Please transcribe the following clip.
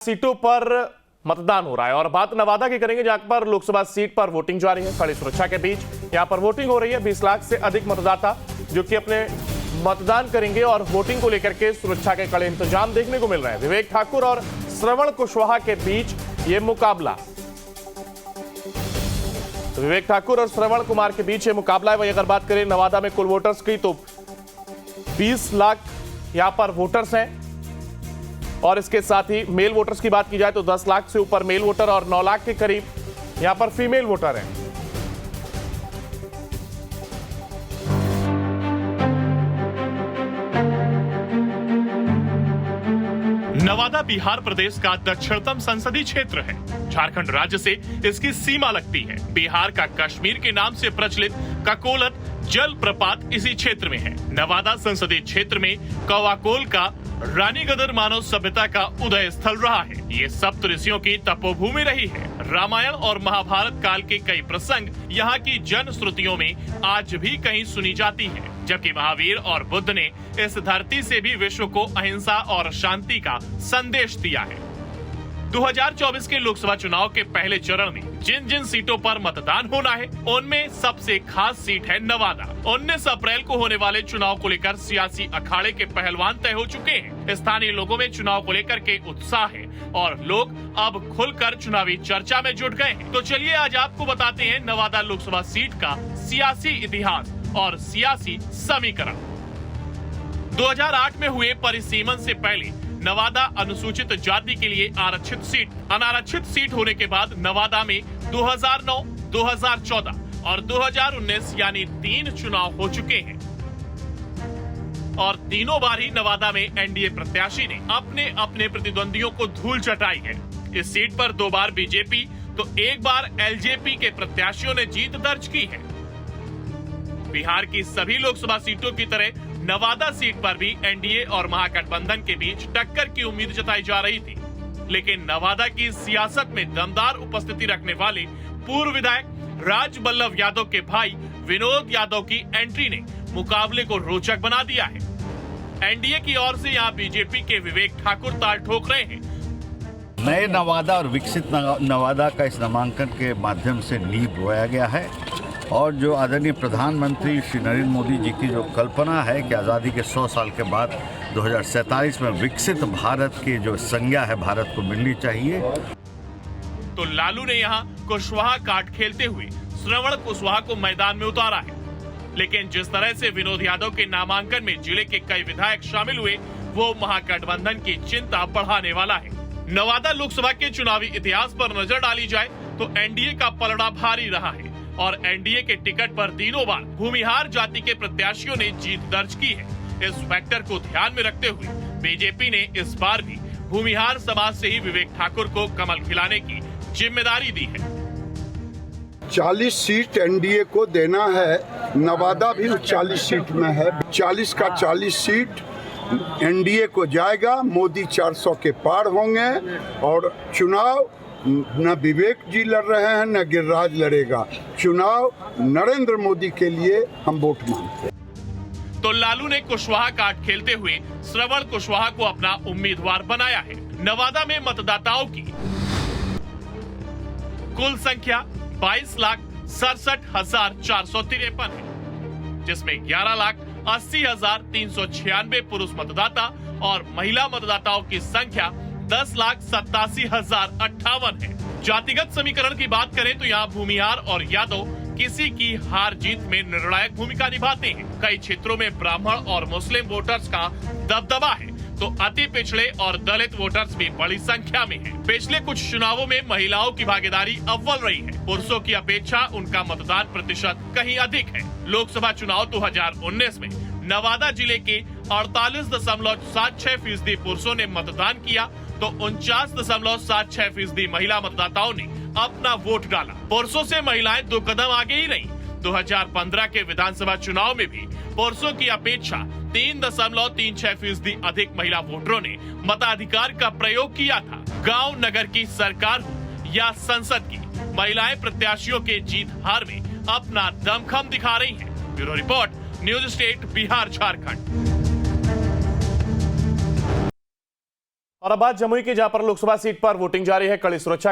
सीटों पर मतदान हो रहा है और बात नवादा की करेंगे, जहां पर लोकसभा सीट पर वोटिंग जारी है। कड़ी सुरक्षा के बीच यहां पर वोटिंग हो रही है। 20 लाख से अधिक मतदाता जो कि अपने मतदान करेंगे और वोटिंग को लेकर के सुरक्षा के कड़े इंतजाम देखने को मिल रहे हैं। विवेक ठाकुर और श्रवण कुशवाहा के बीच ये मुकाबला, तो विवेक ठाकुर और श्रवण कुमार के बीच ये मुकाबला है। वही अगर बात करें नवादा में कुल वोटर्स की, तो 20 लाख यहां पर वोटर्स हैं और इसके साथ ही मेल वोटर्स की बात की जाए तो 10 लाख से ऊपर मेल वोटर और 9 लाख के करीब यहां पर फीमेल वोटर हैं। नवादा बिहार प्रदेश का दक्षिणतम संसदीय क्षेत्र है। झारखंड राज्य से इसकी सीमा लगती है। बिहार का कश्मीर के नाम से प्रचलित ककोलत जल प्रपात इसी क्षेत्र में है। नवादा संसदीय क्षेत्र में कवाकोल का रानीगदर मानव सभ्यता का उदय स्थल रहा है। ये सप्त ऋषियों की तपोभूमि रही है। रामायण और महाभारत काल के कई प्रसंग यहाँ की जन श्रुतियों में आज भी कहीं सुनी जाती है, जबकि महावीर और बुद्ध ने इस धरती से भी विश्व को अहिंसा और शांति का संदेश दिया है। 2024 के लोकसभा चुनाव के पहले चरण में जिन जिन सीटों पर मतदान होना है, उनमें सबसे खास सीट है नवादा। 19 अप्रैल को होने वाले चुनाव को लेकर सियासी अखाड़े के पहलवान तय हो चुके हैं। स्थानीय लोगों में चुनाव को लेकर के उत्साह है और लोग अब खुलकर चुनावी चर्चा में जुट गए हैं। तो चलिए आज आपको बताते हैं नवादा लोकसभा सीट का सियासी इतिहास और सियासी समीकरण। 2008 में हुए परिसीमन से पहले नवादा अनुसूचित जाति के लिए आरक्षित सीट, अनारक्षित सीट होने के बाद नवादा में 2009, 2014 और 2019 यानी 3 चुनाव हो चुके हैं और तीनों बार ही नवादा में एनडीए प्रत्याशी ने अपने अपने प्रतिद्वंदियों को धूल चटाई है। इस सीट पर 2 बार बीजेपी तो 1 बार एलजेपी के प्रत्याशियों ने जीत दर्ज की है। बिहार की सभी लोकसभा सीटों की तरह नवादा सीट पर भी एनडीए और महागठबंधन के बीच टक्कर की उम्मीद जताई जा रही थी, लेकिन नवादा की सियासत में दमदार उपस्थिति रखने वाले पूर्व विधायक राज बल्लभ यादव के भाई विनोद यादव की एंट्री ने मुकाबले को रोचक बना दिया है। एनडीए की ओर से यहाँ बीजेपी के विवेक ठाकुर ताल ठोक रहे हैं। नए नवादा और विकसित नवादा का इस नामांकन के माध्यम से नींव बोया गया है और जो आदरणीय प्रधानमंत्री श्री नरेंद्र मोदी जी की जो कल्पना है कि आज़ादी के 100 साल के बाद 2047 में विकसित भारत की जो संज्ञा है भारत को मिलनी चाहिए। तो लालू ने यहाँ कुशवाहा काट खेलते हुए श्रवण कुशवाहा को मैदान में उतारा है, लेकिन जिस तरह से विनोद यादव के नामांकन में जिले के कई विधायक शामिल हुए, वो महागठबंधन की चिंता बढ़ाने वाला है। नवादा लोकसभा के चुनावी इतिहास पर नजर डाली जाए तो एनडीए का पलड़ा भारी रहा है और एनडीए के टिकट पर तीनों बार भूमिहार जाति के प्रत्याशियों ने जीत दर्ज की है। इस फैक्टर को ध्यान में रखते हुए बीजेपी ने इस बार भी भूमिहार समाज से ही विवेक ठाकुर को कमल खिलाने की जिम्मेदारी दी है। 40 सीट एनडीए को देना है, नवादा भी 40 सीट में है। 40 का 40 सीट एनडीए को जाएगा। मोदी 400 के पार होंगे और चुनाव न विवेक जी लड़ रहे हैं न गिरिराज लड़ेगा। चुनाव नरेंद्र मोदी के लिए हम वोट मांगते हैं। तो लालू ने कुशवाहा काट खेलते हुए श्रवण कुशवाहा को अपना उम्मीदवार बनाया है। नवादा में मतदाताओं की कुल संख्या 22,67,453 है, जिसमें 11,80,396 पुरुष मतदाता और महिला मतदाताओं की संख्या 10,87,058 है। जातिगत समीकरण की बात करें तो यहाँ भूमिहार और यादव किसी की हार जीत में निर्णायक भूमिका निभाते हैं। कई क्षेत्रों में ब्राह्मण और मुस्लिम वोटर्स का दबदबा है, तो अति पिछड़े और दलित वोटर्स भी बड़ी संख्या में हैं। पिछले कुछ चुनावों में महिलाओं की भागीदारी अव्वल रही है। पुरुषों की अपेक्षा उनका मतदान प्रतिशत कहीं अधिक है। लोकसभा चुनाव 2019 में नवादा जिले के 48.76% पुरुषों ने मतदान किया तो 49.76% महिला मतदाताओं ने अपना वोट डाला। पुरुषों से महिलाएं 2 कदम आगे ही रहीं। 2015 के विधानसभा चुनाव में भी पुरुषों की अपेक्षा 3.36% अधिक महिला वोटरों ने मताधिकार का प्रयोग किया था। गांव नगर की सरकार हो या संसद की, महिलाएं प्रत्याशियों के जीत हार में अपना दमखम दिखा रही हैं। Bureau report, news state, Bihar Jharkhand. और अब बात जमुई की, जहां पर लोकसभा सीट पर वोटिंग जारी है। कड़ी सुरक्षा